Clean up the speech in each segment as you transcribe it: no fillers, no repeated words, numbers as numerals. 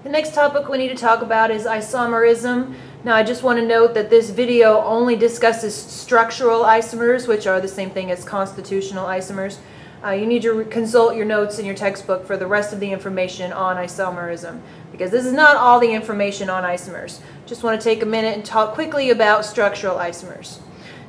The next topic we need to talk about is isomerism. Now I just want to note that this video only discusses structural isomers, which are the same thing as constitutional isomers. You need to consult your notes in your textbook for the rest of the information on isomerism, because this is not all the information on isomers. Just want to take a minute and talk quickly about structural isomers.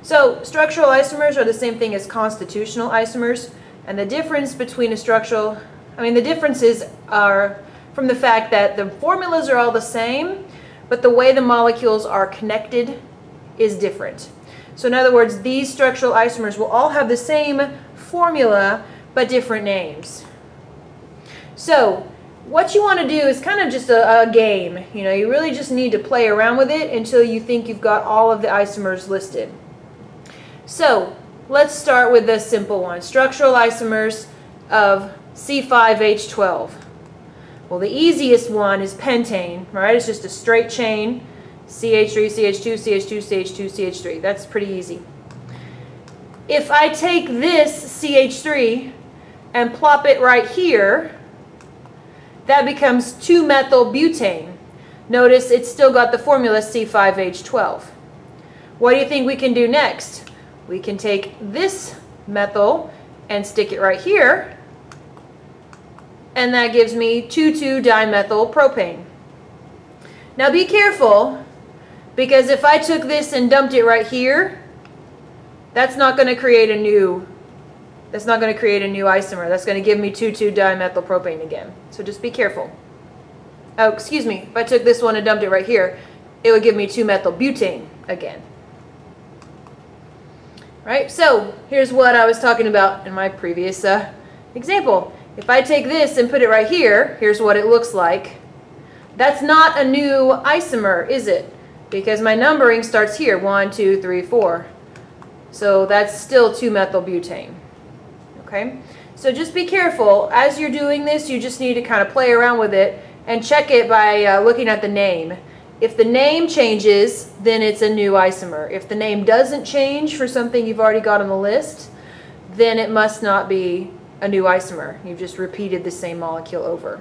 So structural isomers are the same thing as constitutional isomers, and the difference between the differences are from the fact that the formulas are all the same, but the way the molecules are connected is different. So in other words, these structural isomers will all have the same formula, but different names. So what you want to do is kind of just a game. You know, you really just need to play around with it until you think you've got all of the isomers listed. So let's start with the simple one, structural isomers of C5H12. Well, the easiest one is pentane, right? It's just a straight chain, CH3, CH2, CH2, CH2, CH3. That's pretty easy. If I take this CH3 and plop it right here, that becomes 2-methylbutane. Notice it's still got the formula C5H12. What do you think we can do next? We can take this methyl and stick it right here, and that gives me 2,2-dimethylpropane. Now be careful, because if I took this and dumped it right here, that's not going to create a new isomer. That's going to give me 2,2-dimethylpropane again. So just be careful. Oh, excuse me. If I took this one and dumped it right here, it would give me 2-methylbutane again. Right? So here's what I was talking about in my previous example. If I take this and put it right here, here's what it looks like. That's not a new isomer, is it? Because my numbering starts here, 1, 2, 3, 4. So that's still 2-methylbutane. Okay? So just be careful. As you're doing this, you just need to kind of play around with it and check it by looking at the name. If the name changes, then it's a new isomer. If the name doesn't change for something you've already got on the list, then it must not be a new isomer. You've just repeated the same molecule over.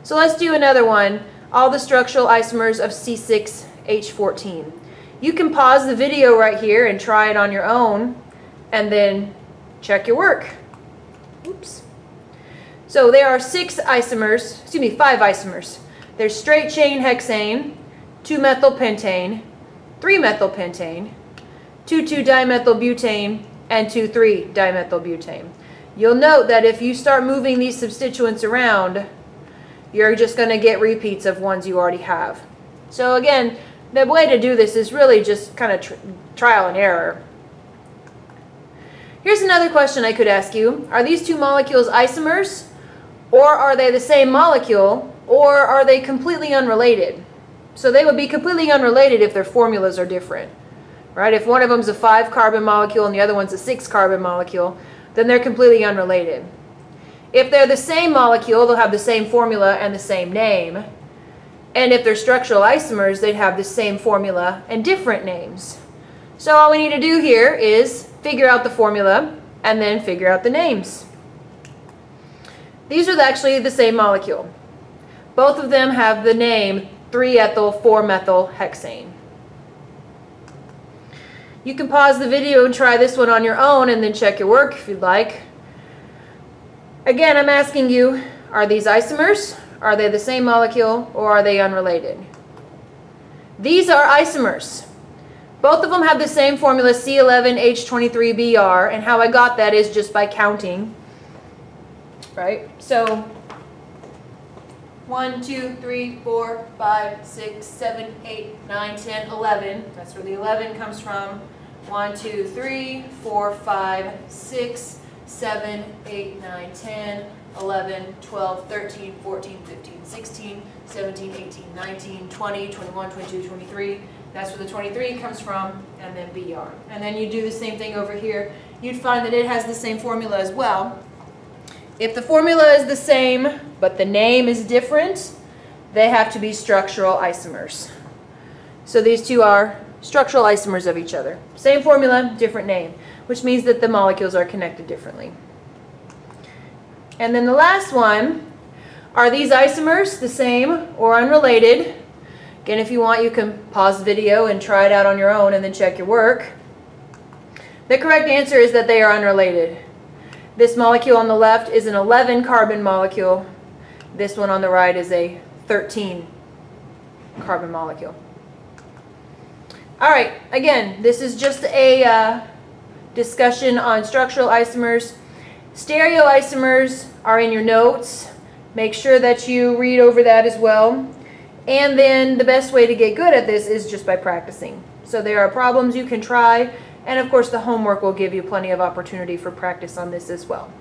So let's do another one. All the structural isomers of C6H14. You can pause the video right here and try it on your own, and then check your work. Oops. So there are 5 isomers. There's straight chain hexane, 2-methylpentane, 3-methylpentane, 2,2-dimethylbutane, and 2,3-dimethylbutane. You'll note that if you start moving these substituents around, you're just going to get repeats of ones you already have. So again, the way to do this is really just kind of trial and error. Here's another question I could ask you. Are these two molecules isomers, or are they the same molecule, or are they completely unrelated? So they would be completely unrelated if their formulas are different, right? If one of them's a 5-carbon molecule and the other one's a 6-carbon molecule, then they're completely unrelated. If they're the same molecule, they'll have the same formula and the same name. And if they're structural isomers, they'd have the same formula and different names. So all we need to do here is figure out the formula and then figure out the names. These are actually the same molecule. Both of them have the name 3-ethyl-4-methyl-hexane. You can pause the video and try this one on your own and then check your work if you'd like. Again, I'm asking you, are these isomers? Are they the same molecule, or are they unrelated? These are isomers. Both of them have the same formula, C11H23Br, and how I got that is just by counting. Right? So 1, 2, 3, 4, 5, 6, 7, 8, 9, 10, 11. That's where the 11 comes from. 1, 2, 3, 4, 5, 6, 7, 8, 9, 10, 11, 12, 13, 14, 15, 16, 17, 18, 19, 20, 21, 22, 23. That's where the 23 comes from, and then Br. And then you do the same thing over here. You'd find that it has the same formula as well. If the formula is the same, but the name is different, they have to be structural isomers. So these two are structural isomers of each other. Same formula, different name, which means that the molecules are connected differently. And then the last one, Are these isomers the same or unrelated? Again, if you want, you can pause the video and try it out on your own and then check your work. The correct answer is that they are unrelated. This molecule on the left is an 11 carbon molecule. This one on the right is a 13 carbon molecule. All right, again, this is just a discussion on structural isomers. Stereoisomers are in your notes. Make sure that you read over that as well. And then the best way to get good at this is just by practicing. So there are problems you can try, and of course the homework will give you plenty of opportunity for practice on this as well.